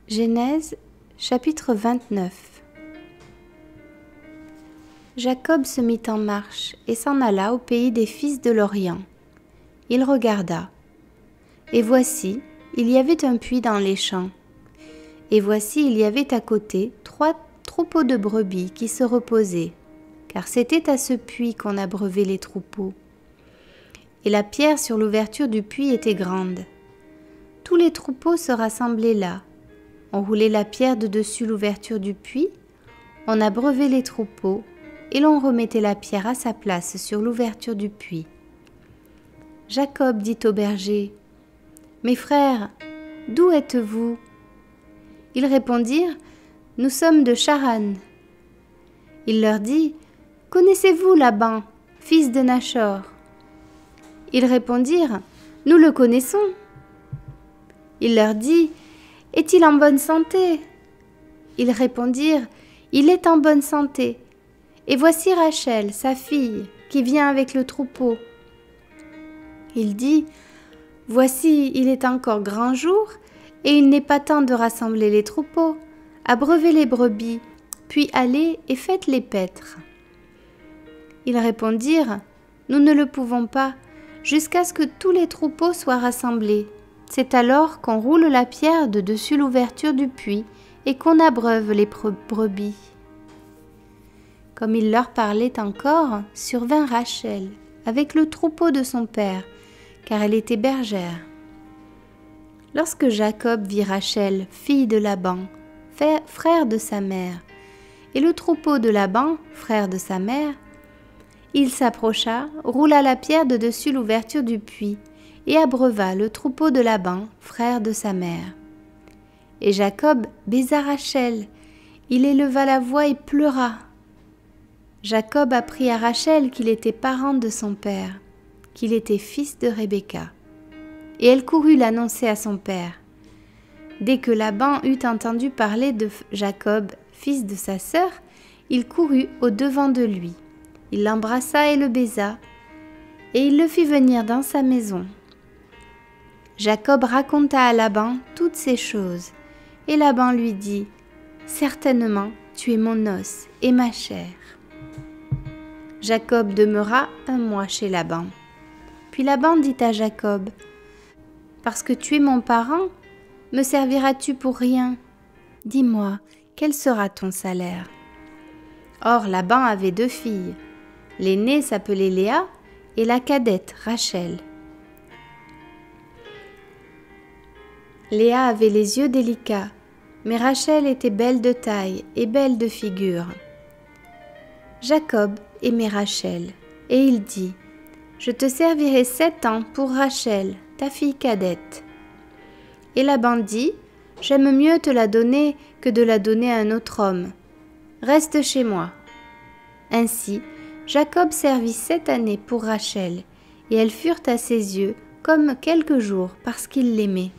Genèse, chapitre 29. Jacob se mit en marche et s'en alla au pays des fils de l'Orient. Il regarda, et voici, il y avait un puits dans les champs. Et voici, il y avait à côté 3 troupeaux de brebis qui se reposaient, car c'était à ce puits qu'on abreuvait les troupeaux. Et la pierre sur l'ouverture du puits était grande. Tous les troupeaux se rassemblaient là. On roulait la pierre de dessus l'ouverture du puits, on abreuvait les troupeaux et l'on remettait la pierre à sa place sur l'ouverture du puits. Jacob dit aux bergers : « Mes frères, d'où êtes-vous » Ils répondirent : « Nous sommes de Charan. » Il leur dit : « Connaissez-vous Laban, fils de Nachor » Ils répondirent : « Nous le connaissons. » Il leur dit : « Est-il en bonne santé » Ils répondirent : « Il est en bonne santé. Et voici Rachel, sa fille, qui vient avec le troupeau. » Il dit : « Voici, il est encore grand jour, et il n'est pas temps de rassembler les troupeaux. Abreuvez les brebis, puis allez et faites-les paître. » Ils répondirent : « Nous ne le pouvons pas, jusqu'à ce que tous les troupeaux soient rassemblés. C'est alors qu'on roule la pierre de dessus l'ouverture du puits et qu'on abreuve les brebis. » Comme il leur parlait encore, survint Rachel avec le troupeau de son père, car elle était bergère. Lorsque Jacob vit Rachel, fille de Laban, frère de sa mère, et le troupeau de Laban, frère de sa mère, il s'approcha, roula la pierre de dessus l'ouverture du puits, et abreuva le troupeau de Laban, frère de sa mère. Et Jacob baisa Rachel, il éleva la voix et pleura. Jacob apprit à Rachel qu'il était parent de son père, qu'il était fils de Rebecca. Et elle courut l'annoncer à son père. Dès que Laban eut entendu parler de Jacob, fils de sa sœur, il courut au-devant de lui. Il l'embrassa et le baisa, et il le fit venir dans sa maison. Jacob raconta à Laban toutes ces choses, et Laban lui dit : « Certainement, tu es mon os et ma chair. » Jacob demeura 1 mois chez Laban. Puis Laban dit à Jacob : « Parce que tu es mon parent, me serviras-tu pour rien ? Dis-moi, quel sera ton salaire ?» Or Laban avait 2 filles. L'aînée s'appelait Léa et la cadette Rachel. Léa avait les yeux délicats, mais Rachel était belle de taille et belle de figure. Jacob aimait Rachel, et il dit : « Je te servirai 7 ans pour Rachel, ta fille cadette. » Et Laban dit : « J'aime mieux te la donner que de la donner à un autre homme. Reste chez moi. » Ainsi, Jacob servit 7 années pour Rachel, et elles furent à ses yeux comme quelques jours parce qu'il l'aimait.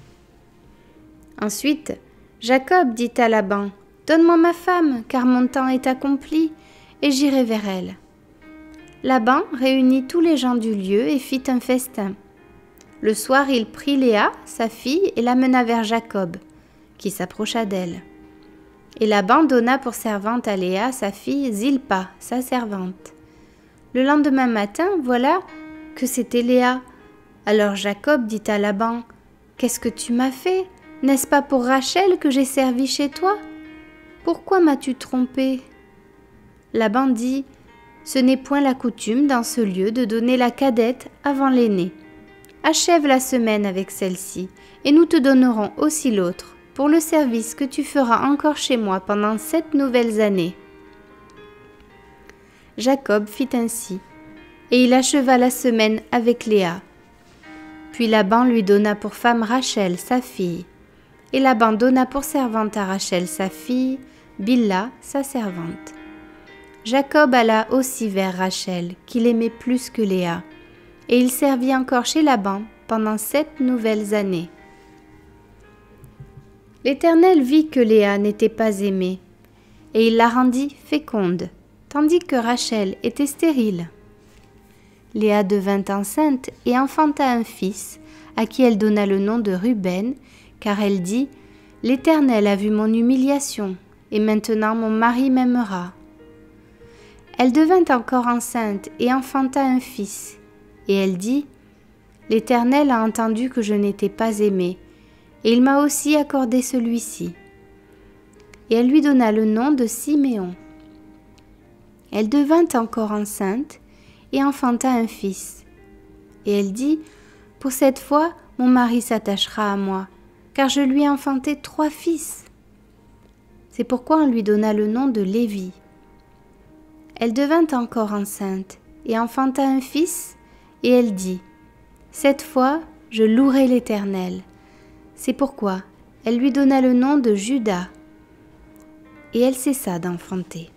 Ensuite, Jacob dit à Laban : « Donne-moi ma femme, car mon temps est accompli, et j'irai vers elle. » Laban réunit tous les gens du lieu et fit un festin. Le soir, il prit Léa, sa fille, et l'amena vers Jacob, qui s'approcha d'elle. Et Laban donna pour servante à Léa, sa fille, Zilpa, sa servante. Le lendemain matin, voilà que c'était Léa. Alors Jacob dit à Laban : « Qu'est-ce que tu m'as fait ? N'est-ce pas pour Rachel que j'ai servi chez toi ? Pourquoi m'as-tu trompé ?» Laban dit : « Ce n'est point la coutume dans ce lieu de donner la cadette avant l'aînée. Achève la semaine avec celle-ci, et nous te donnerons aussi l'autre, pour le service que tu feras encore chez moi pendant 7 nouvelles années. » Jacob fit ainsi, et il acheva la semaine avec Léa. Puis Laban lui donna pour femme Rachel, sa fille, et Laban donna pour servante à Rachel, sa fille, Bilha, sa servante. Jacob alla aussi vers Rachel, qu'il aimait plus que Léa, et il servit encore chez Laban pendant 7 nouvelles années. L'Éternel vit que Léa n'était pas aimée, et il la rendit féconde, tandis que Rachel était stérile. Léa devint enceinte et enfanta un fils, à qui elle donna le nom de Ruben, car elle dit : L'Éternel a vu mon humiliation, et maintenant mon mari m'aimera. » Elle devint encore enceinte et enfanta un fils. Et elle dit, « L'Éternel a entendu que je n'étais pas aimée, et il m'a aussi accordé celui-ci. » Et elle lui donna le nom de Siméon. Elle devint encore enceinte et enfanta un fils. Et elle dit, « Pour cette fois, mon mari s'attachera à moi, car je lui ai enfanté 3 fils. » C'est pourquoi on lui donna le nom de Lévi. Elle devint encore enceinte et enfanta un fils, et elle dit, « Cette fois, je louerai l'Éternel. » C'est pourquoi elle lui donna le nom de Juda. Et elle cessa d'enfanter.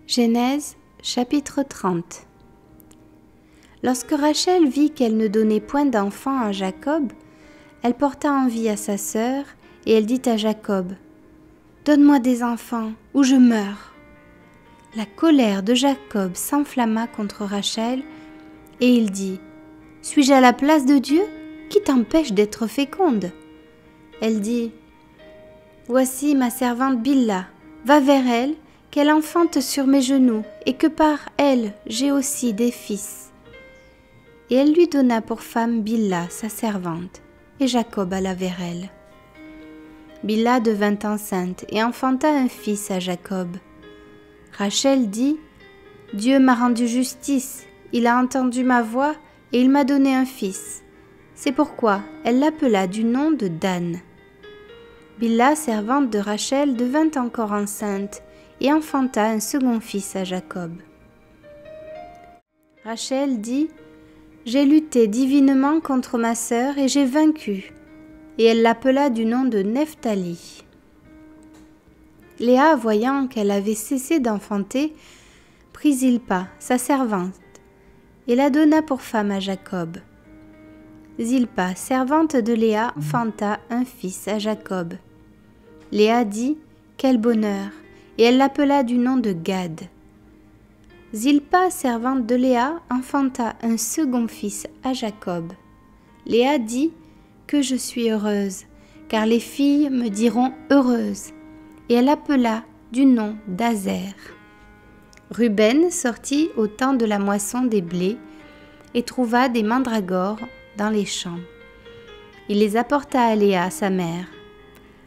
Genèse, chapitre 30. Lorsque Rachel vit qu'elle ne donnait point d'enfant à Jacob, elle porta envie à sa sœur, et elle dit à Jacob, « Donne-moi des enfants, ou je meurs. » La colère de Jacob s'enflamma contre Rachel, et il dit, « Suis-je à la place de Dieu? Qui t'empêche d'être féconde ?» Elle dit, « Voici ma servante Bilha, va vers elle, qu'elle enfante sur mes genoux, et que par elle j'ai aussi des fils. » Et elle lui donna pour femme Bilha, sa servante, et Jacob alla vers elle. Bilha devint enceinte et enfanta un fils à Jacob. Rachel dit, « Dieu m'a rendu justice, il a entendu ma voix et il m'a donné un fils. » C'est pourquoi elle l'appela du nom de Dan. Bilha, servante de Rachel, devint encore enceinte et enfanta un second fils à Jacob. Rachel dit, « J'ai lutté divinement contre ma sœur et j'ai vaincu. » Et elle l'appela du nom de Nephtali. Léa, voyant qu'elle avait cessé d'enfanter, prit Zilpa, sa servante, et la donna pour femme à Jacob. Zilpa, servante de Léa, enfanta un fils à Jacob. Léa dit, « Quel bonheur !» et elle l'appela du nom de Gad. Zilpa, servante de Léa, enfanta un second fils à Jacob. Léa dit, « Que je suis heureuse, car les filles me diront heureuse. » Et elle appela du nom d'Azer. Ruben sortit au temps de la moisson des blés et trouva des mandragores dans les champs. Il les apporta à Léa, sa mère.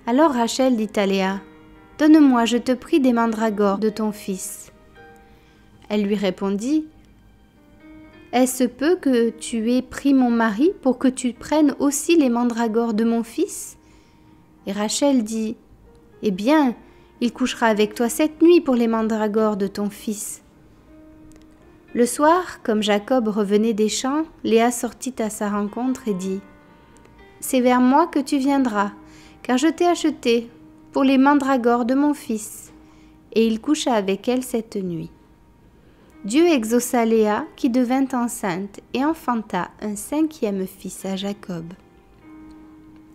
Alors Rachel dit à Léa, « Donne-moi, je te prie, des mandragores de ton fils. » Elle lui répondit, « Est-ce peu que tu aies pris mon mari pour que tu prennes aussi les mandragores de mon fils ?» Et Rachel dit, « Eh bien, il couchera avec toi cette nuit pour les mandragores de ton fils. » Le soir, comme Jacob revenait des champs, Léa sortit à sa rencontre et dit, « C'est vers moi que tu viendras, car je t'ai acheté pour les mandragores de mon fils. » Et il coucha avec elle cette nuit. Dieu exauça Léa, qui devint enceinte et enfanta un 5e fils à Jacob.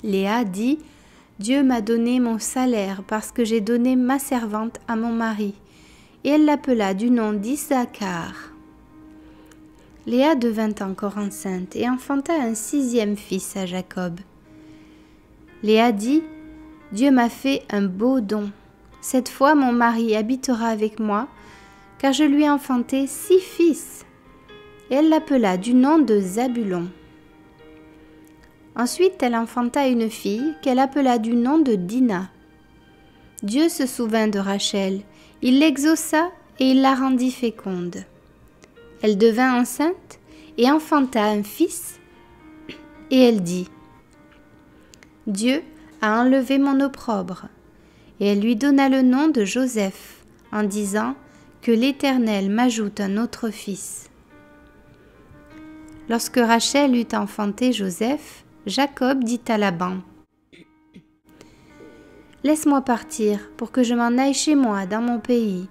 Léa dit, « Dieu m'a donné mon salaire parce que j'ai donné ma servante à mon mari. » Et elle l'appela du nom d'Issachar. Léa devint encore enceinte et enfanta un 6e fils à Jacob. Léa dit, « Dieu m'a fait un beau don. Cette fois mon mari habitera avec moi, car je lui ai enfanté 6 fils. » Et elle l'appela du nom de Zabulon. Ensuite elle enfanta une fille qu'elle appela du nom de Dina. Dieu se souvint de Rachel, il l'exauça et il la rendit féconde. Elle devint enceinte et enfanta un fils, et elle dit, « Dieu a enlevé mon opprobre. » Et elle lui donna le nom de Joseph, en disant, « Que l'Éternel m'ajoute un autre fils. » Lorsque Rachel eut enfanté Joseph, Jacob dit à Laban, « Laisse-moi partir pour que je m'en aille chez moi dans mon pays.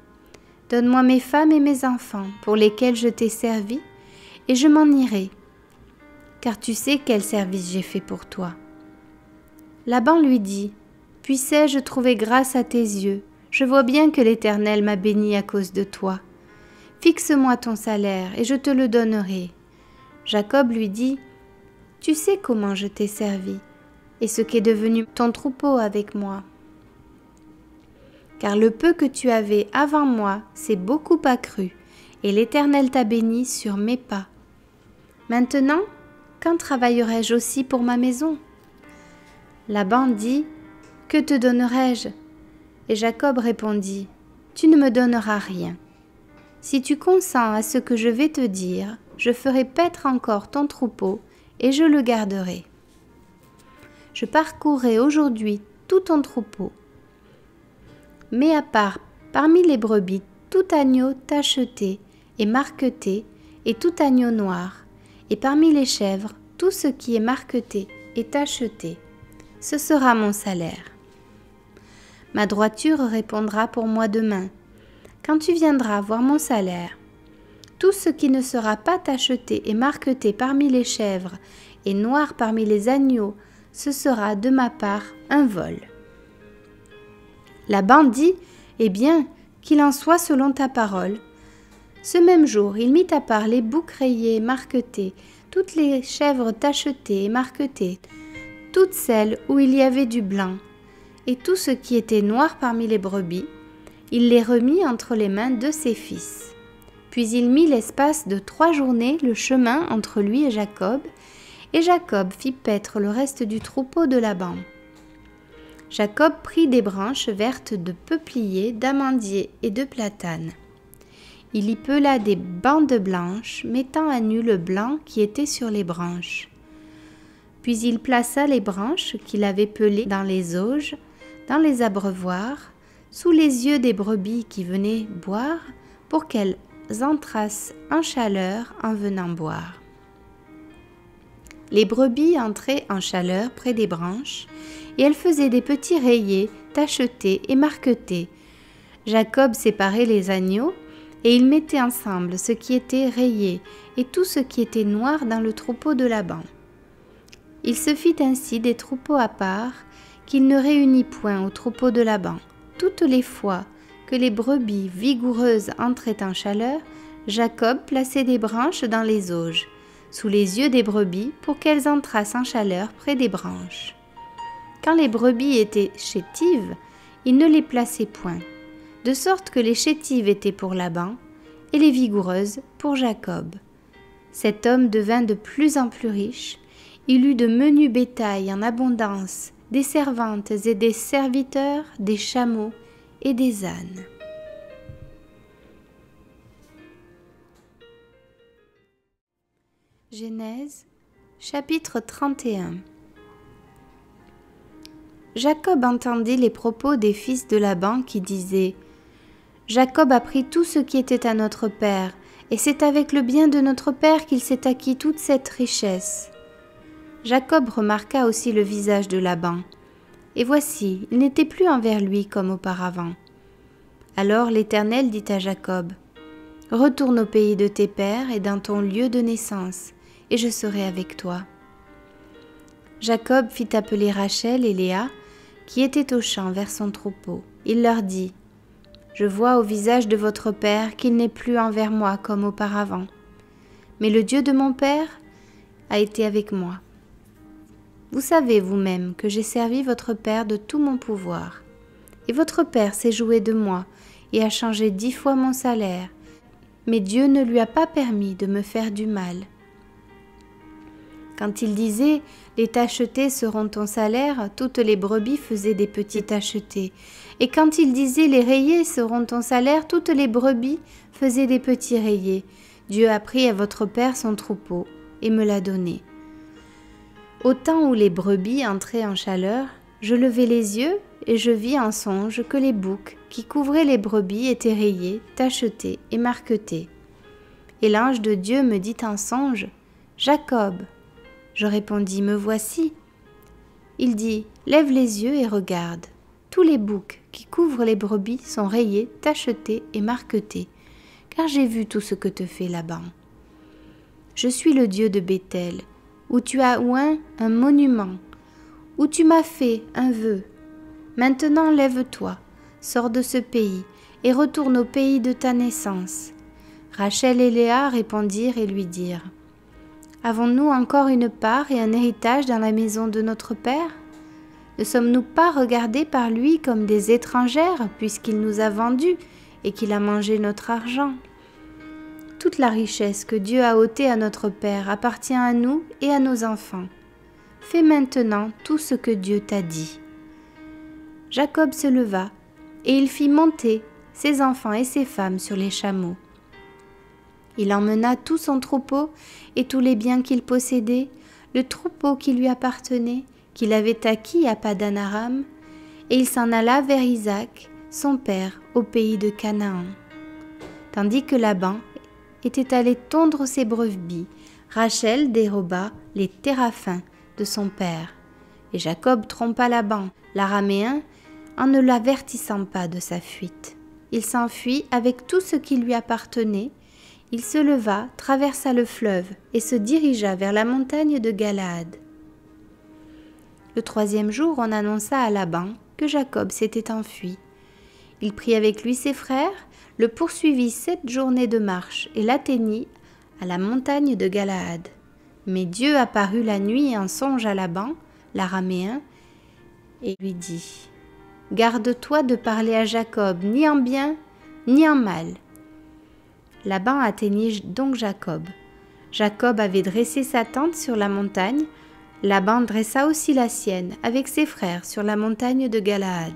Donne-moi mes femmes et mes enfants pour lesquels je t'ai servi, et je m'en irai, car tu sais quel service j'ai fait pour toi. » Laban lui dit, « Puissais-je trouver grâce à tes yeux? Je vois bien que l'Éternel m'a béni à cause de toi. Fixe-moi ton salaire et je te le donnerai. » Jacob lui dit, « Tu sais comment je t'ai servi et ce qu'est devenu ton troupeau avec moi. Car le peu que tu avais avant moi s'est beaucoup accru, et l'Éternel t'a béni sur mes pas. Maintenant, quand travaillerai-je aussi pour ma maison ?» Laban dit, « Que te donnerai-je » Et Jacob répondit, « Tu ne me donneras rien. Si tu consens à ce que je vais te dire, je ferai paître encore ton troupeau et je le garderai. Je parcourrai aujourd'hui tout ton troupeau. Mais à part, parmi les brebis, tout agneau tacheté et marqueté et tout agneau noir, et parmi les chèvres, tout ce qui est marqueté et tacheté. Ce sera mon salaire. Ma droiture répondra pour moi demain. Quand tu viendras voir mon salaire, tout ce qui ne sera pas tacheté et marqueté parmi les chèvres et noir parmi les agneaux, ce sera de ma part un vol. » Laban dit, « Eh bien, qu'il en soit selon ta parole. » Ce même jour, il mit à part les boucs rayés et marquetés, toutes les chèvres tachetées et marquetées, toutes celles où il y avait du blanc, et tout ce qui était noir parmi les brebis, il les remit entre les mains de ses fils. Puis il mit l'espace de 3 journées le chemin entre lui et Jacob fit paître le reste du troupeau de Laban. Jacob prit des branches vertes de peuplier, d'amandier et de platane. Il y pela des bandes blanches, mettant à nu le blanc qui était sur les branches. Puis il plaça les branches qu'il avait pelées dans les auges, dans les abreuvoirs, sous les yeux des brebis qui venaient boire, pour qu'elles entrassent en chaleur en venant boire. Les brebis entraient en chaleur près des branches, et elles faisaient des petits rayés, tachetés et marquetés. Jacob séparait les agneaux, et il mettait ensemble ce qui était rayé et tout ce qui était noir dans le troupeau de Laban. Il se fit ainsi des troupeaux à part, qu'il ne réunit point au troupeau de Laban. Toutes les fois que les brebis vigoureuses entraient en chaleur, Jacob plaçait des branches dans les auges, sous les yeux des brebis, pour qu'elles entrassent en chaleur près des branches. Quand les brebis étaient chétives, il ne les plaçait point, de sorte que les chétives étaient pour Laban et les vigoureuses pour Jacob. Cet homme devint de plus en plus riche, il eut de menus bétail en abondance, des servantes et des serviteurs, des chameaux et des ânes. Genèse, chapitre 31. Jacob entendit les propos des fils de Laban qui disaient « Jacob a pris tout ce qui était à notre père, et c'est avec le bien de notre père qu'il s'est acquis toute cette richesse. » Jacob remarqua aussi le visage de Laban, et voici, il n'était plus envers lui comme auparavant. Alors l'Éternel dit à Jacob, « Retourne au pays de tes pères et dans ton lieu de naissance, et je serai avec toi. » Jacob fit appeler Rachel et Léa, qui étaient au champ vers son troupeau. Il leur dit, « Je vois au visage de votre père qu'il n'est plus envers moi comme auparavant, mais le Dieu de mon père a été avec moi. Vous savez vous-même que j'ai servi votre père de tout mon pouvoir, et votre père s'est joué de moi et a changé 10 fois mon salaire, mais Dieu ne lui a pas permis de me faire du mal. Quand il disait « Les tachetés seront ton salaire », toutes les brebis faisaient des petits tachetés, et quand il disait « Les rayés seront ton salaire », toutes les brebis faisaient des petits rayés. Dieu a pris à votre père son troupeau et me l'a donné. Au temps où les brebis entraient en chaleur, je levai les yeux et je vis en songe que les boucs qui couvraient les brebis étaient rayés, tachetés et marquetés. Et l'ange de Dieu me dit en songe, « Jacob !» Je répondis, « Me voici. » Il dit, « Lève les yeux et regarde. Tous les boucs qui couvrent les brebis sont rayés, tachetés et marquetés, car j'ai vu tout ce que te fait Laban. Je suis le Dieu de Béthel, où tu as oint un monument, où tu m'as fait un vœu. Maintenant lève-toi, sors de ce pays et retourne au pays de ta naissance. Rachel et Léa répondirent et lui dirent: Avons-nous encore une part et un héritage dans la maison de notre père? Ne sommes-nous pas regardés par lui comme des étrangères, puisqu'il nous a vendus et qu'il a mangé notre argent? Toute la richesse que Dieu a ôtée à notre père appartient à nous et à nos enfants. Fais maintenant tout ce que Dieu t'a dit. Jacob se leva, et il fit monter ses enfants et ses femmes sur les chameaux. Il emmena tout son troupeau et tous les biens qu'il possédait, le troupeau qui lui appartenait, qu'il avait acquis à Padan-Aram, et il s'en alla vers Isaac, son père, au pays de Canaan. Tandis que Laban était allé tondre ses brebis, Rachel déroba les téraphins de son père, et Jacob trompa Laban, l'araméen, en ne l'avertissant pas de sa fuite. Il s'enfuit avec tout ce qui lui appartenait. Il se leva, traversa le fleuve et se dirigea vers la montagne de Galaad. Le 3e jour, on annonça à Laban que Jacob s'était enfui. Il prit avec lui ses frères, le poursuivit 7 journées de marche et l'atteignit à la montagne de Galaad. Mais Dieu apparut la nuit en songe à Laban, l'araméen, et lui dit: Garde-toi de parler à Jacob, ni en bien, ni en mal. Laban atteignit donc Jacob. Jacob avait dressé sa tente sur la montagne. Laban dressa aussi la sienne avec ses frères sur la montagne de Galaad.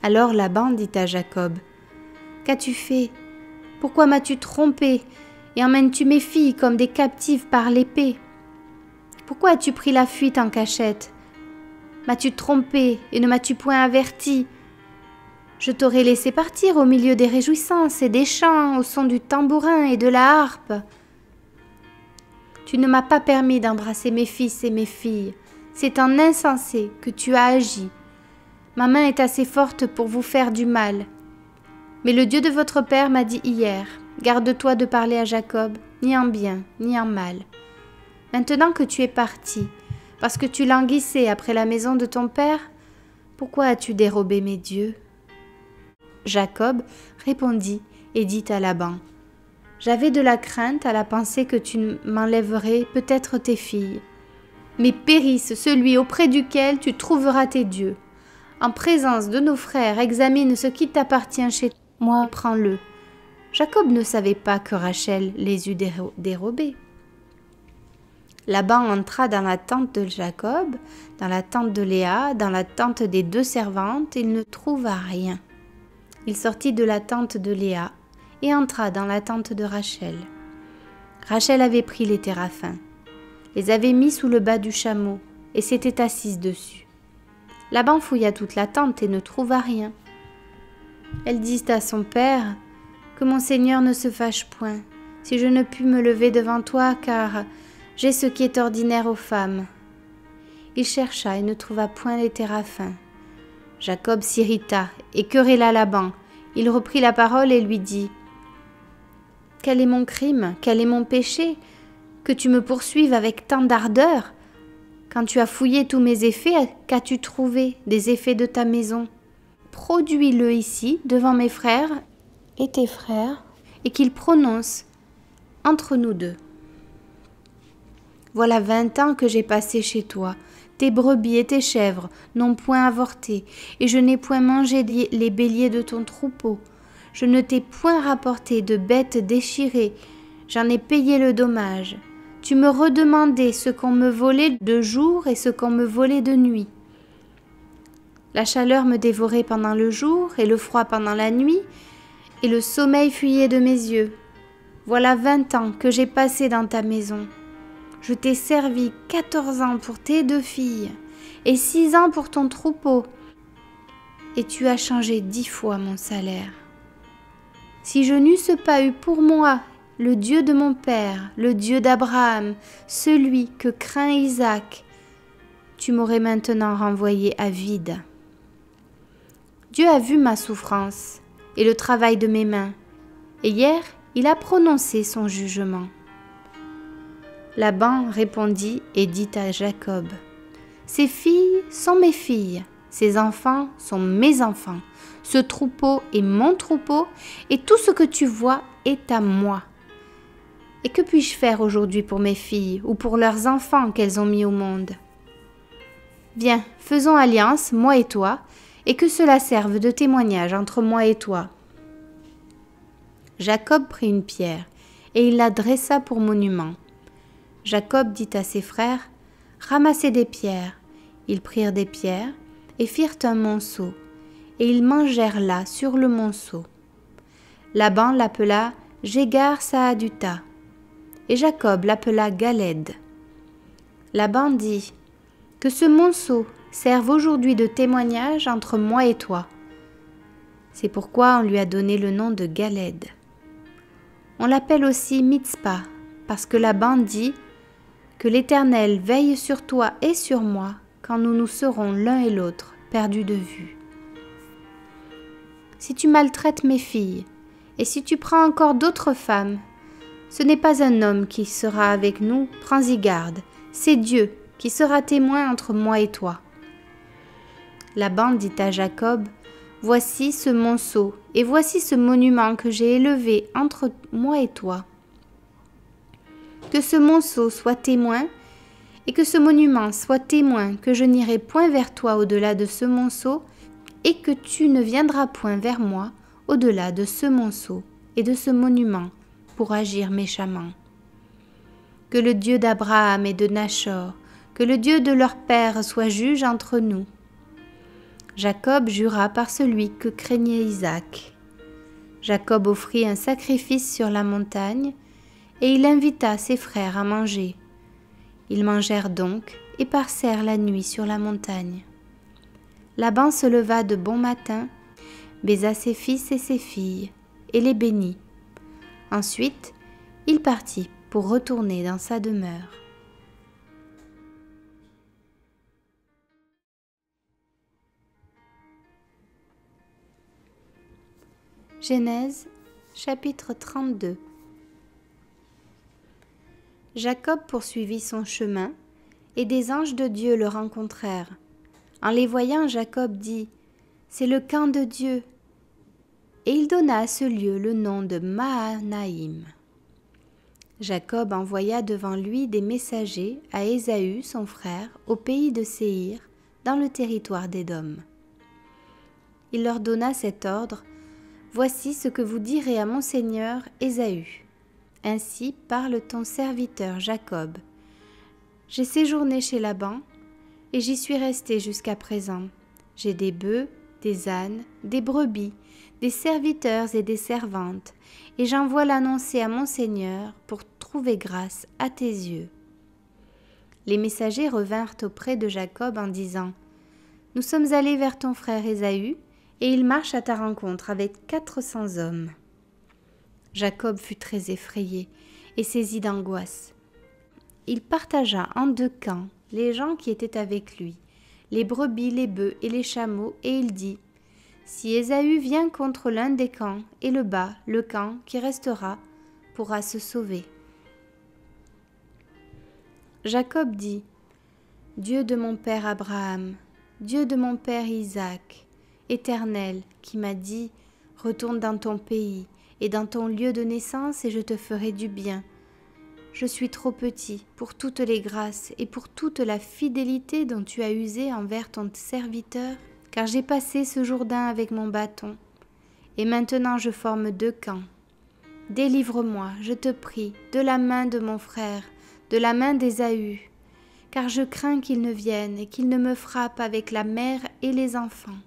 Alors Laban dit à Jacob: Qu'as-tu fait? Pourquoi m'as-tu trompé et emmènes-tu mes filles comme des captives par l'épée? Pourquoi as-tu pris la fuite en cachette? M'as-tu trompé et ne m'as-tu point averti? Je t'aurais laissé partir au milieu des réjouissances et des chants, au son du tambourin et de la harpe. Tu ne m'as pas permis d'embrasser mes fils et mes filles. C'est en insensé que tu as agi. Ma main est assez forte pour vous faire du mal. Mais le Dieu de votre père m'a dit hier: Garde-toi de parler à Jacob, ni en bien, ni en mal. Maintenant que tu es parti, parce que tu languissais après la maison de ton père, pourquoi as-tu dérobé mes dieux? Jacob répondit et dit à Laban: J'avais de la crainte à la pensée que tu m'enlèverais peut-être tes filles. Mais périsse celui auprès duquel tu trouveras tes dieux. En présence de nos frères, examine ce qui t'appartient chez moi, prends-le. Jacob ne savait pas que Rachel les eût dérobés. Laban entra dans la tente de Jacob, dans la tente de Léa, dans la tente des 2 servantes. Il ne trouva rien. Il sortit de la tente de Léa et entra dans la tente de Rachel. Rachel avait pris les téraphins, les avait mis sous le bas du chameau et s'était assise dessus. Laban fouilla toute la tente et ne trouva rien. Elle dit à son père: Que mon Seigneur ne se fâche point, si je ne puis me lever devant toi, car j'ai ce qui est ordinaire aux femmes. Il chercha et ne trouva point les téraphins. Jacob s'irrita et querella Laban. Il reprit la parole et lui dit: Quel est mon crime? Quel est mon péché? Que tu me poursuives avec tant d'ardeur? Quand tu as fouillé tous mes effets, qu'as-tu trouvé des effets de ta maison? Produis-le ici devant mes frères et tes frères, et qu'ils prononcent entre nous deux. Voilà 20 ans que j'ai passé chez toi. Tes brebis et tes chèvres n'ont point avorté, et je n'ai point mangé les béliers de ton troupeau. Je ne t'ai point rapporté de bêtes déchirées, j'en ai payé le dommage. Tu me redemandais ce qu'on me volait de jour et ce qu'on me volait de nuit. La chaleur me dévorait pendant le jour et le froid pendant la nuit, et le sommeil fuyait de mes yeux. Voilà 20 ans que j'ai passé dans ta maison. Je t'ai servi 14 ans pour tes 2 filles et 6 ans pour ton troupeau, et tu as changé 10 fois mon salaire. Si je n'eusse pas eu pour moi le Dieu de mon père, le Dieu d'Abraham, celui que craint Isaac, tu m'aurais maintenant renvoyé à vide. Dieu a vu ma souffrance et le travail de mes mains, et hier il a prononcé son jugement. Laban répondit et dit à Jacob: Ces filles sont mes filles, Ces enfants sont mes enfants. Ce troupeau est mon troupeau et tout ce que tu vois est à moi. Et que puis-je faire aujourd'hui pour mes filles ou pour leurs enfants qu'elles ont mis au monde? Viens, faisons alliance, moi et toi, et que cela serve de témoignage entre moi et toi. » Jacob prit une pierre, et il la dressa pour monument. Jacob dit à ses frères, « Ramassez des pierres. » Ils prirent des pierres, et firent un monceau, et ils mangèrent là sur le monceau. Laban l'appela Jégar Saaduta, et Jacob l'appela Galed. Laban dit, « Que ce monceau serve aujourd'hui de témoignage entre moi et toi. » C'est pourquoi on lui a donné le nom de Galed. On l'appelle aussi Mitzpah, parce que Laban dit que l'Éternel veille sur toi et sur moi quand nous serons l'un et l'autre perdus de vue. Si tu maltraites mes filles, et si tu prends encore d'autres femmes, ce n'est pas un homme qui sera avec nous, prends-y garde, c'est Dieu qui sera témoin entre moi et toi. Laban dit à Jacob, « Voici ce monceau, et voici ce monument que j'ai élevé entre moi et toi. Que ce monceau soit témoin, et que ce monument soit témoin que je n'irai point vers toi au-delà de ce monceau, et que tu ne viendras point vers moi au-delà de ce monceau et de ce monument pour agir méchamment. Que le Dieu d'Abraham et de Nachor, que le Dieu de leur père soit juge entre nous. » Jacob jura par celui que craignait Isaac. Jacob offrit un sacrifice sur la montagne, et il invita ses frères à manger. Ils mangèrent donc et passèrent la nuit sur la montagne. Laban se leva de bon matin, baisa ses fils et ses filles, et les bénit. Ensuite, il partit pour retourner dans sa demeure. Genèse, chapitre 32. Jacob poursuivit son chemin, et des anges de Dieu le rencontrèrent. En les voyant, Jacob dit, « C'est le camp de Dieu. » Et il donna à ce lieu le nom de Mahanaïm. Jacob envoya devant lui des messagers à Ésaü, son frère, au pays de Séhir, dans le territoire d'Édom. Il leur donna cet ordre, « Voici ce que vous direz à mon seigneur Ésaü. Ainsi parle ton serviteur Jacob. J'ai séjourné chez Laban, et j'y suis resté jusqu'à présent. J'ai des bœufs, des ânes, des brebis, des serviteurs et des servantes, et j'envoie l'annoncer à mon seigneur pour trouver grâce à tes yeux. » Les messagers revinrent auprès de Jacob en disant, « Nous sommes allés vers ton frère Ésaü, et il marche à ta rencontre avec 400 hommes. » Jacob fut très effrayé et saisi d'angoisse. Il partagea en 2 camps les gens qui étaient avec lui, les brebis, les bœufs et les chameaux, et il dit, « Si Ésaü vient contre l'un des camps et le bat, le camp qui restera pourra se sauver. » Jacob dit, « Dieu de mon père Abraham, Dieu de mon père Isaac, Éternel, qui m'a dit, retourne dans ton pays et dans ton lieu de naissance et je te ferai du bien. Je suis trop petit pour toutes les grâces et pour toute la fidélité dont tu as usé envers ton serviteur, car j'ai passé ce Jourdain avec mon bâton. Et maintenant je forme 2 camps. Délivre-moi, je te prie, de la main de mon frère, de la main d'Ésaü, car je crains qu'il ne vienne et qu'il ne me frappe avec la mère et les enfants.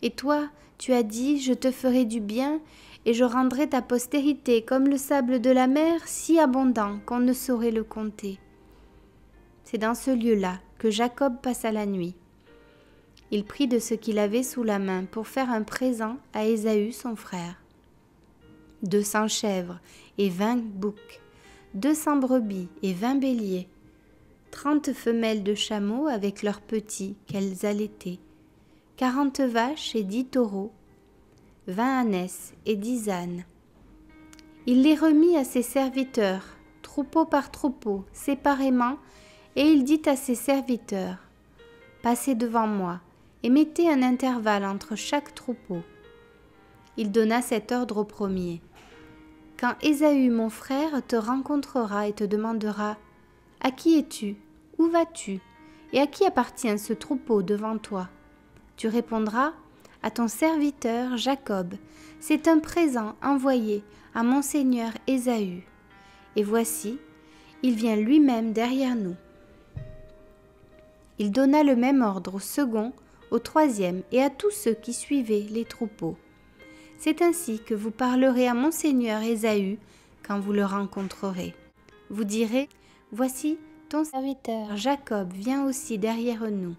Et toi, tu as dit, je te ferai du bien, et je rendrai ta postérité comme le sable de la mer, si abondant qu'on ne saurait le compter. » C'est dans ce lieu-là que Jacob passa la nuit. Il prit de ce qu'il avait sous la main pour faire un présent à Ésaü son frère. 200 chèvres et 20 boucs, 200 brebis et 20 béliers, 30 femelles de chameaux avec leurs petits qu'elles allaitaient, 40 vaches et 10 taureaux, 20 ânesses et 10 ânes. Il les remit à ses serviteurs, troupeau par troupeau, séparément, et il dit à ses serviteurs, « Passez devant moi, et mettez un intervalle entre chaque troupeau. Il donna cet ordre au premier. Quand Ésaü, mon frère, te rencontrera et te demandera « À qui es-tu? Où vas-tu? Et à qui appartient ce troupeau devant toi ?» Tu répondras « À ton serviteur Jacob. C'est un présent envoyé à mon seigneur Ésaü. Et voici, il vient lui-même derrière nous. » Il donna le même ordre au second, au troisième et à tous ceux qui suivaient les troupeaux. C'est ainsi que vous parlerez à mon seigneur Ésaü quand vous le rencontrerez. Vous direz, voici ton serviteur Jacob vient aussi derrière nous.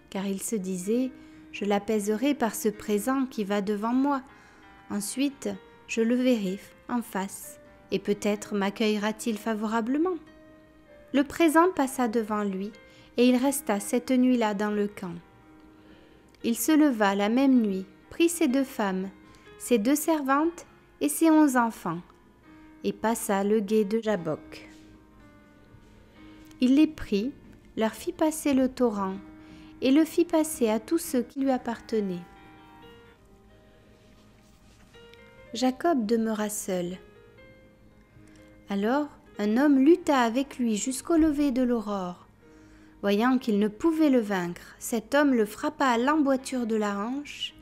Car il se disait, je l'apaiserai par ce présent qui va devant moi. Ensuite, je le verrai en face, et peut-être m'accueillera-t-il favorablement. Le présent passa devant lui, et il resta cette nuit-là dans le camp. Il se leva la même nuit, prit ses 2 femmes, ses 2 servantes et ses 11 enfants, et passa le gué de Jabbok. Il les prit, leur fit passer le torrent, et le fit passer à tous ceux qui lui appartenaient. Jacob demeura seul. Alors un homme lutta avec lui jusqu'au lever de l'aurore. Voyant qu'il ne pouvait le vaincre, cet homme le frappa à l'emboîture de la hanche,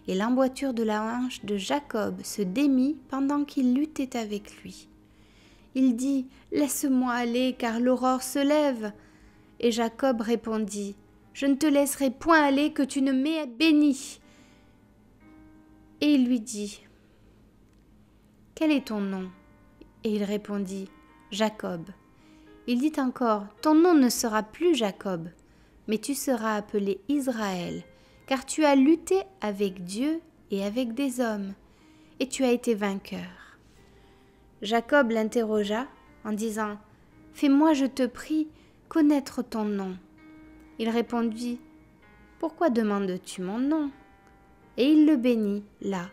et l'emboîture de la hanche de Jacob se démit pendant qu'il luttait avec lui. Il dit « Laisse-moi aller, car l'aurore se lève. » Et Jacob répondit « Je ne te laisserai point aller que tu ne m'aies béni. » Et il lui dit « Quel est ton nom ?» Et il répondit « Jacob. » Il dit encore « Ton nom ne sera plus Jacob, mais tu seras appelé Israël, car tu as lutté avec Dieu et avec des hommes, et tu as été vainqueur. » Jacob l'interrogea en disant « Fais-moi, je te prie, connaître ton nom. » Il répondit « Pourquoi demandes-tu mon nom ?» Et il le bénit là.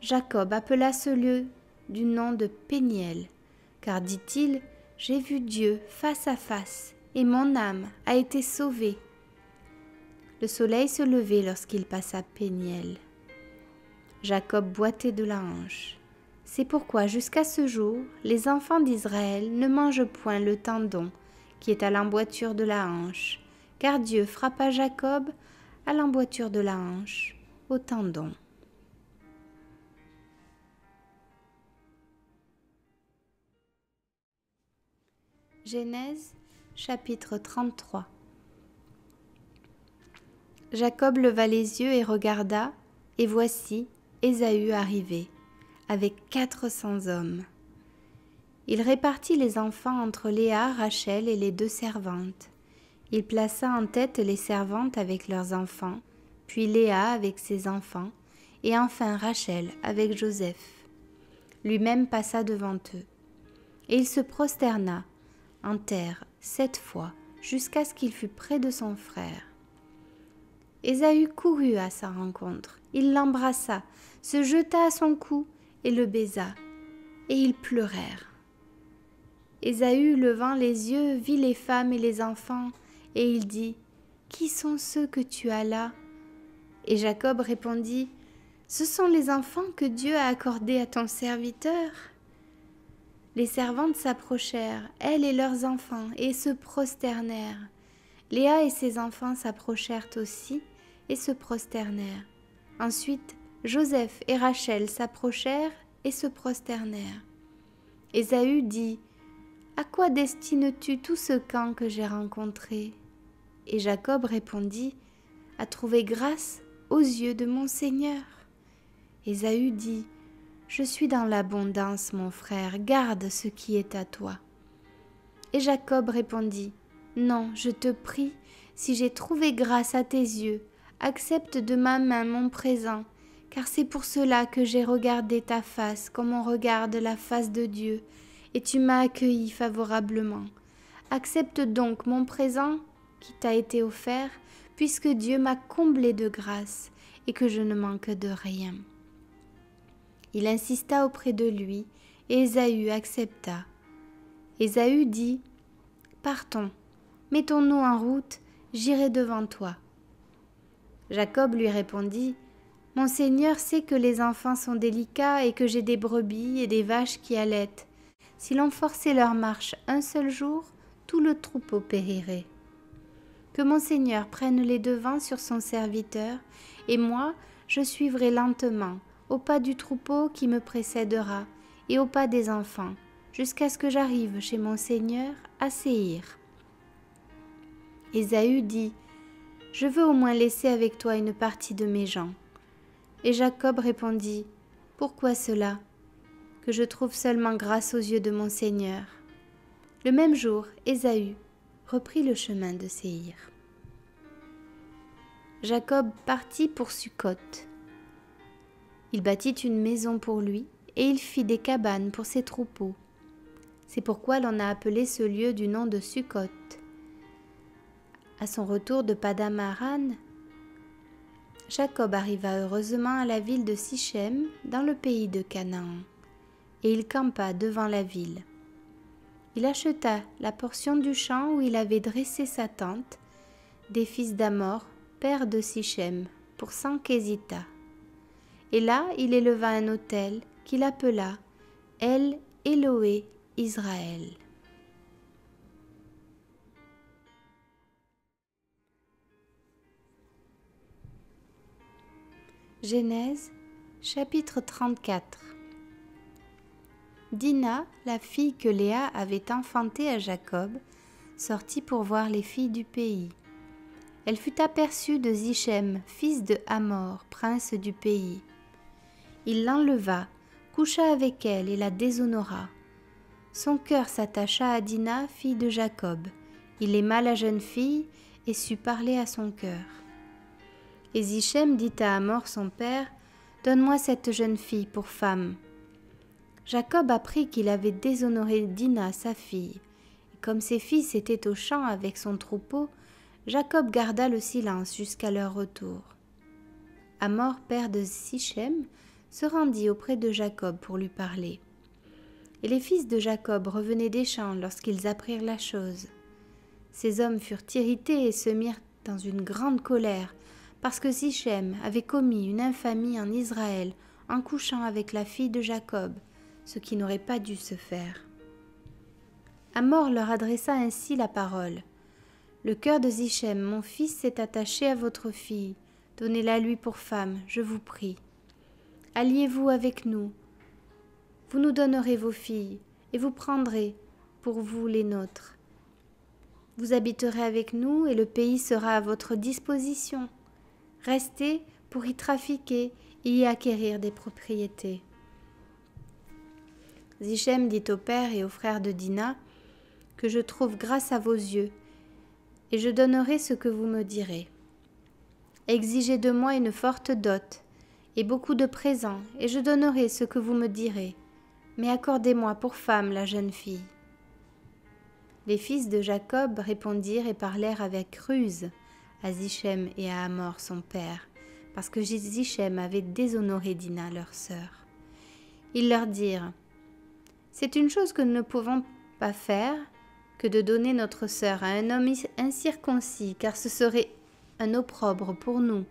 Jacob appela ce lieu du nom de Péniel, car dit-il « J'ai vu Dieu face à face, et mon âme a été sauvée. » Le soleil se levait lorsqu'il passa Péniel. Jacob boitait de la hanche. C'est pourquoi jusqu'à ce jour, les enfants d'Israël ne mangent point le tendon qui est à l'emboîture de la hanche, car Dieu frappa Jacob à l'emboîture de la hanche, au tendon. Genèse chapitre 33. Jacob leva les yeux et regarda, et voici Ésaü arrivait, avec 400 hommes. Il répartit les enfants entre Léa, Rachel et les 2 servantes. Il plaça en tête les servantes avec leurs enfants, puis Léa avec ses enfants, et enfin Rachel avec Joseph. Lui-même passa devant eux. Et il se prosterna en terre 7 fois, jusqu'à ce qu'il fût près de son frère. Ésaü courut à sa rencontre, il l'embrassa, se jeta à son cou et le baisa, et ils pleurèrent. Ésaü, levant les yeux, vit les femmes et les enfants, et il dit « Qui sont ceux que tu as là ?» Et Jacob répondit « Ce sont les enfants que Dieu a accordés à ton serviteur. » Les servantes s'approchèrent, elles et leurs enfants, et se prosternèrent. Léa et ses enfants s'approchèrent aussi et se prosternèrent. Ensuite, Joseph et Rachel s'approchèrent et se prosternèrent. Ésaü dit « À quoi destines-tu tout ce camp que j'ai rencontré ?» Et Jacob répondit « À trouver grâce aux yeux de mon Seigneur. » Ésaü dit « Je suis dans l'abondance, mon frère, garde ce qui est à toi. » Et Jacob répondit « Non, je te prie, si j'ai trouvé grâce à tes yeux, accepte de ma main mon présent, car c'est pour cela que j'ai regardé ta face comme on regarde la face de Dieu, et tu m'as accueilli favorablement. Accepte donc mon présent qui t'a été offert, puisque Dieu m'a comblé de grâce et que je ne manque de rien. » Il insista auprès de lui, et Ésaü accepta. Ésaü dit « Partons, mettons-nous en route, j'irai devant toi. » Jacob lui répondit, « Mon Seigneur sait que les enfants sont délicats et que j'ai des brebis et des vaches qui allaitent. Si l'on forçait leur marche un seul jour, tout le troupeau périrait. Que mon Seigneur prenne les devants sur son serviteur, et moi, je suivrai lentement, au pas du troupeau qui me précédera, et au pas des enfants, jusqu'à ce que j'arrive chez mon Seigneur à Séhir. » Ésaü dit, « Je veux au moins laisser avec toi une partie de mes gens. » Et Jacob répondit, « Pourquoi cela ? Que je trouve seulement grâce aux yeux de mon Seigneur. » Le même jour, Ésaü reprit le chemin de Séhir. Jacob partit pour Sukkot. Il bâtit une maison pour lui et il fit des cabanes pour ses troupeaux. C'est pourquoi l'on a appelé ce lieu du nom de Sukkot. À son retour de Paddan-Aram, Jacob arriva heureusement à la ville de Sichem dans le pays de Canaan, et il campa devant la ville. Il acheta la portion du champ où il avait dressé sa tente des fils d'Hamor, père de Sichem, pour 100 késitas. Et là, il éleva un autel qu'il appela El Eloé Israël. Genèse, chapitre 34. Dina, la fille que Léa avait enfantée à Jacob, sortit pour voir les filles du pays. Elle fut aperçue de Sichem, fils de Hamor, prince du pays. Il l'enleva, coucha avec elle et la déshonora. Son cœur s'attacha à Dina, fille de Jacob. Il aima la jeune fille et sut parler à son cœur. Et Sichem dit à Hamor son père, « Donne-moi cette jeune fille pour femme. » Jacob apprit qu'il avait déshonoré Dina, sa fille. Et comme ses fils étaient au champ avec son troupeau, Jacob garda le silence jusqu'à leur retour. Hamor, père de Sichem, se rendit auprès de Jacob pour lui parler. Et les fils de Jacob revenaient des champs lorsqu'ils apprirent la chose. Ces hommes furent irrités et se mirent dans une grande colère, parce que Sichem avait commis une infamie en Israël en couchant avec la fille de Jacob, ce qui n'aurait pas dû se faire. Hamor leur adressa ainsi la parole. « Le cœur de Sichem, mon fils, s'est attaché à votre fille. Donnez-la lui pour femme, je vous prie. Alliez-vous avec nous. Vous nous donnerez vos filles, et vous prendrez pour vous les nôtres. Vous habiterez avec nous, et le pays sera à votre disposition. Restez pour y trafiquer et y acquérir des propriétés. » Sichem dit au père et aux frères de Dina, « Que je trouve grâce à vos yeux, et je donnerai ce que vous me direz. Exigez de moi une forte dot, et beaucoup de présents, et je donnerai ce que vous me direz, mais accordez-moi pour femme la jeune fille. » Les fils de Jacob répondirent et parlèrent avec ruse à Sichem et à Hamor son père, parce que Sichem avait déshonoré Dina leur sœur. Ils leur dirent, « C'est une chose que nous ne pouvons pas faire que de donner notre sœur à un homme incirconcis, car ce serait un opprobre pour nous.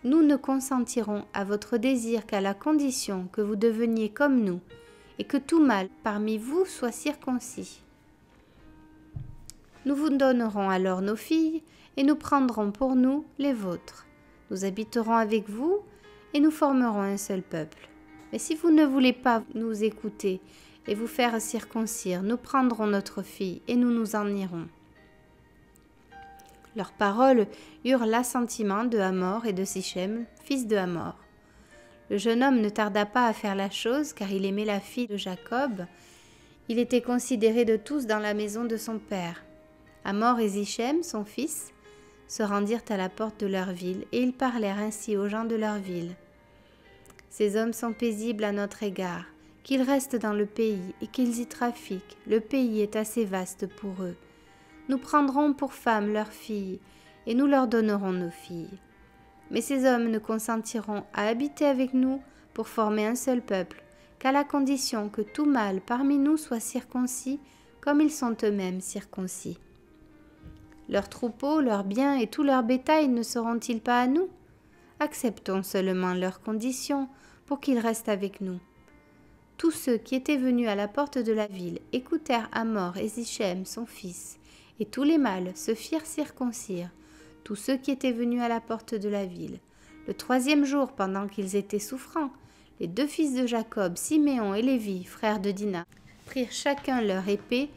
Nous ne consentirons à votre désir qu'à la condition que vous deveniez comme nous, et que tout mâle parmi vous soit circoncis. Nous vous donnerons alors nos filles, et nous prendrons pour nous les vôtres. Nous habiterons avec vous, et nous formerons un seul peuple. Mais si vous ne voulez pas nous écouter et vous faire circoncire, nous prendrons notre fille, et nous nous en irons. » Leurs paroles eurent l'assentiment de Hamor et de Sichem, fils de Hamor. Le jeune homme ne tarda pas à faire la chose, car il aimait la fille de Jacob. Il était considéré de tous dans la maison de son père. Hamor et Sichem, son fils, se rendirent à la porte de leur ville, et ils parlèrent ainsi aux gens de leur ville. « Ces hommes sont paisibles à notre égard, qu'ils restent dans le pays et qu'ils y trafiquent. Le pays est assez vaste pour eux. Nous prendrons pour femmes leurs filles, et nous leur donnerons nos filles. Mais ces hommes ne consentiront à habiter avec nous pour former un seul peuple, qu'à la condition que tout mâle parmi nous soit circoncis, comme ils sont eux-mêmes circoncis. » Leurs troupeaux, leurs biens et tout leur bétail ne seront-ils pas à nous? Acceptons seulement leurs conditions pour qu'ils restent avec nous. » Tous ceux qui étaient venus à la porte de la ville écoutèrent Hamor et Sichem, son fils, et tous les mâles se firent circoncire, tous ceux qui étaient venus à la porte de la ville. Le 3e jour, pendant qu'ils étaient souffrants, les 2 fils de Jacob, Siméon et Lévi, frères de Dina, prirent chacun leur épée,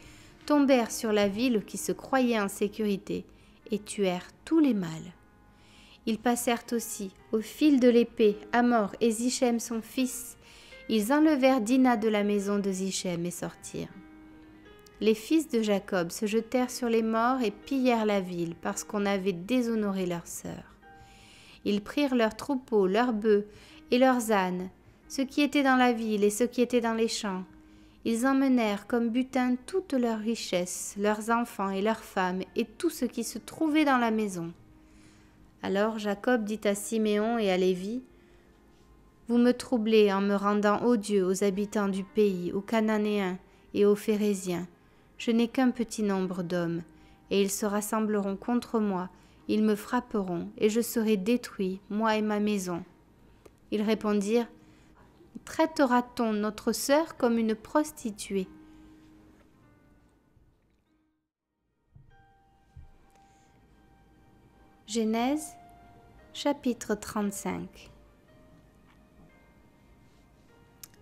tombèrent sur la ville qui se croyait en sécurité, et tuèrent tous les mâles. Ils passèrent aussi, au fil de l'épée, Hamor et Sichem son fils. Ils enlevèrent Dina de la maison de Sichem et sortirent. Les fils de Jacob se jetèrent sur les morts et pillèrent la ville parce qu'on avait déshonoré leur sœur. Ils prirent leurs troupeaux, leurs bœufs et leurs ânes, ceux qui étaient dans la ville et ceux qui étaient dans les champs. Ils emmenèrent comme butin toutes leurs richesses, leurs enfants et leurs femmes et tout ce qui se trouvait dans la maison. Alors Jacob dit à Siméon et à Lévi, « Vous me troublez en me rendant odieux aux habitants du pays, aux Cananéens et aux Phéréziens. Je n'ai qu'un petit nombre d'hommes, et ils se rassembleront contre moi, ils me frapperont, et je serai détruit, moi et ma maison. » Ils répondirent, « Traitera-t-on notre sœur comme une prostituée ?» Genèse, chapitre 35.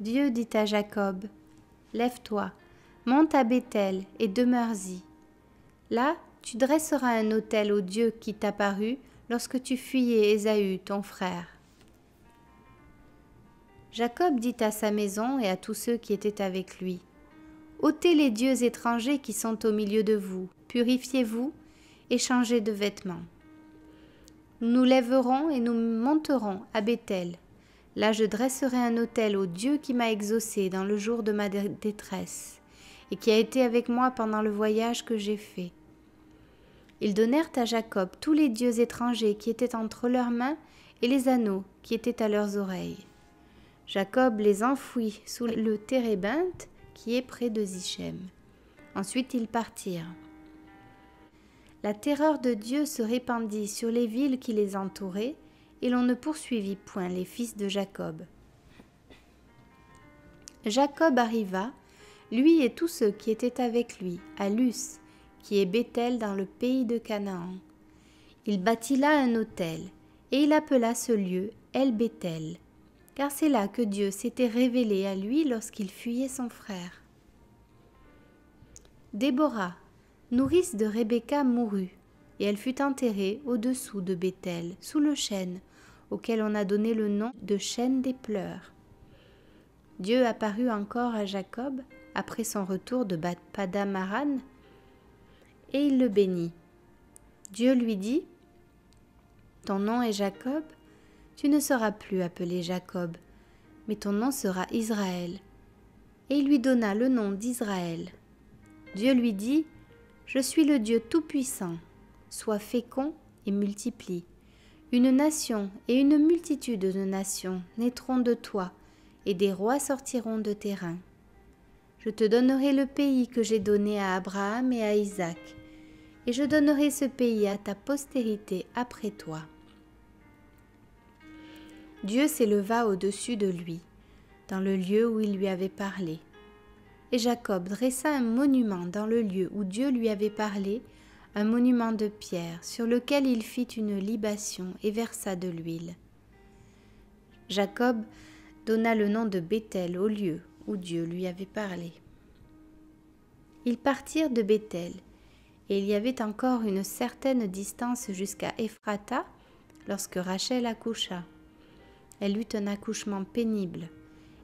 Dieu dit à Jacob, « Lève-toi, monte à Béthel et demeure-y. Là, tu dresseras un autel au Dieu qui t'apparut lorsque tu fuyais Ésaü, ton frère. » Jacob dit à sa maison et à tous ceux qui étaient avec lui, « Ôtez les dieux étrangers qui sont au milieu de vous, purifiez-vous et changez de vêtements. Nous nous lèverons et nous monterons à Béthel. Là je dresserai un autel au Dieu qui m'a exaucé dans le jour de ma détresse et qui a été avec moi pendant le voyage que j'ai fait. » Ils donnèrent à Jacob tous les dieux étrangers qui étaient entre leurs mains et les anneaux qui étaient à leurs oreilles. Jacob les enfouit sous le térébinthe qui est près de Sichem. Ensuite ils partirent. La terreur de Dieu se répandit sur les villes qui les entouraient, et l'on ne poursuivit point les fils de Jacob. Jacob arriva, lui et tous ceux qui étaient avec lui, à Luz, qui est Béthel dans le pays de Canaan. Il bâtit là un autel, et il appela ce lieu El-Béthel, car c'est là que Dieu s'était révélé à lui lorsqu'il fuyait son frère. Déborah, nourrice de Rebecca, mourut, et elle fut enterrée au-dessous de Béthel, sous le chêne, auquel on a donné le nom de chêne des pleurs. Dieu apparut encore à Jacob après son retour de Paddan-Aram, et il le bénit. Dieu lui dit, « Ton nom est Jacob, tu ne seras plus appelé Jacob, mais ton nom sera Israël. » Et il lui donna le nom d'Israël. Dieu lui dit, « Je suis le Dieu Tout-Puissant, sois fécond et multiplie. Une nation et une multitude de nations naîtront de toi, et des rois sortiront de tes reins. Je te donnerai le pays que j'ai donné à Abraham et à Isaac, et je donnerai ce pays à ta postérité après toi. » Dieu s'éleva au-dessus de lui, dans le lieu où il lui avait parlé. Et Jacob dressa un monument dans le lieu où Dieu lui avait parlé, un monument de pierre sur lequel il fit une libation et versa de l'huile. Jacob donna le nom de Béthel au lieu où Dieu lui avait parlé. Ils partirent de Béthel, et il y avait encore une certaine distance jusqu'à Ephrata lorsque Rachel accoucha. Elle eut un accouchement pénible,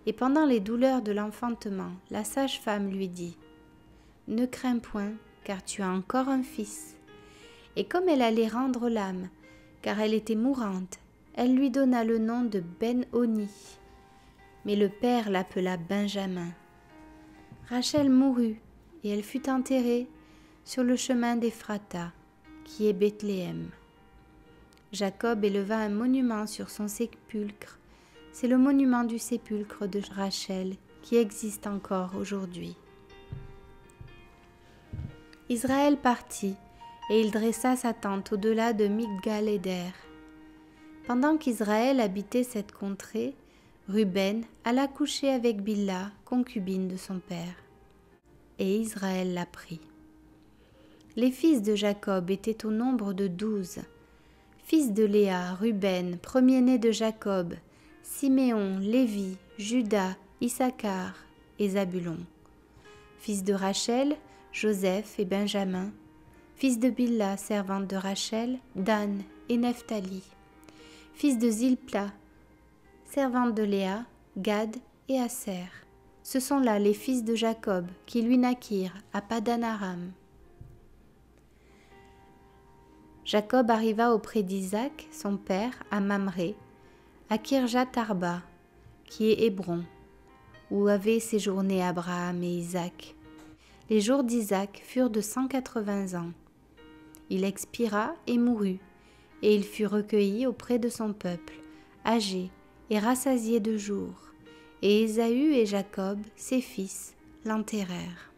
et pendant les douleurs de l'enfantement, la sage-femme lui dit, « Ne crains point, car tu as encore un fils. » Et comme elle allait rendre l'âme, car elle était mourante, elle lui donna le nom de Ben-Oni. Mais le père l'appela Benjamin. Rachel mourut, et elle fut enterrée sur le chemin d'Ephrata, qui est Bethléem. Jacob éleva un monument sur son sépulcre. C'est le monument du sépulcre de Rachel qui existe encore aujourd'hui. Israël partit et il dressa sa tente au-delà de Migdal-Éder. Pendant qu'Israël habitait cette contrée, Ruben alla coucher avec Bilha, concubine de son père. Et Israël l'apprit. Les fils de Jacob étaient au nombre de 12. Fils de Léa, Ruben, premier-né de Jacob, Siméon, Lévi, Juda, Issachar et Zabulon. Fils de Rachel, Joseph et Benjamin. Fils de Bilha, servante de Rachel, Dan et Nephtali. Fils de Zilpla, servante de Léa, Gad et Aser. Ce sont là les fils de Jacob qui lui naquirent à Padan-Aram. Jacob arriva auprès d'Isaac, son père, à Mamré, à Kirjat-Arba, qui est Hébron, où avaient séjourné Abraham et Isaac. Les jours d'Isaac furent de 180 ans. Il expira et mourut, et il fut recueilli auprès de son peuple, âgé et rassasié de jours, et Ésaü et Jacob, ses fils, l'enterrèrent.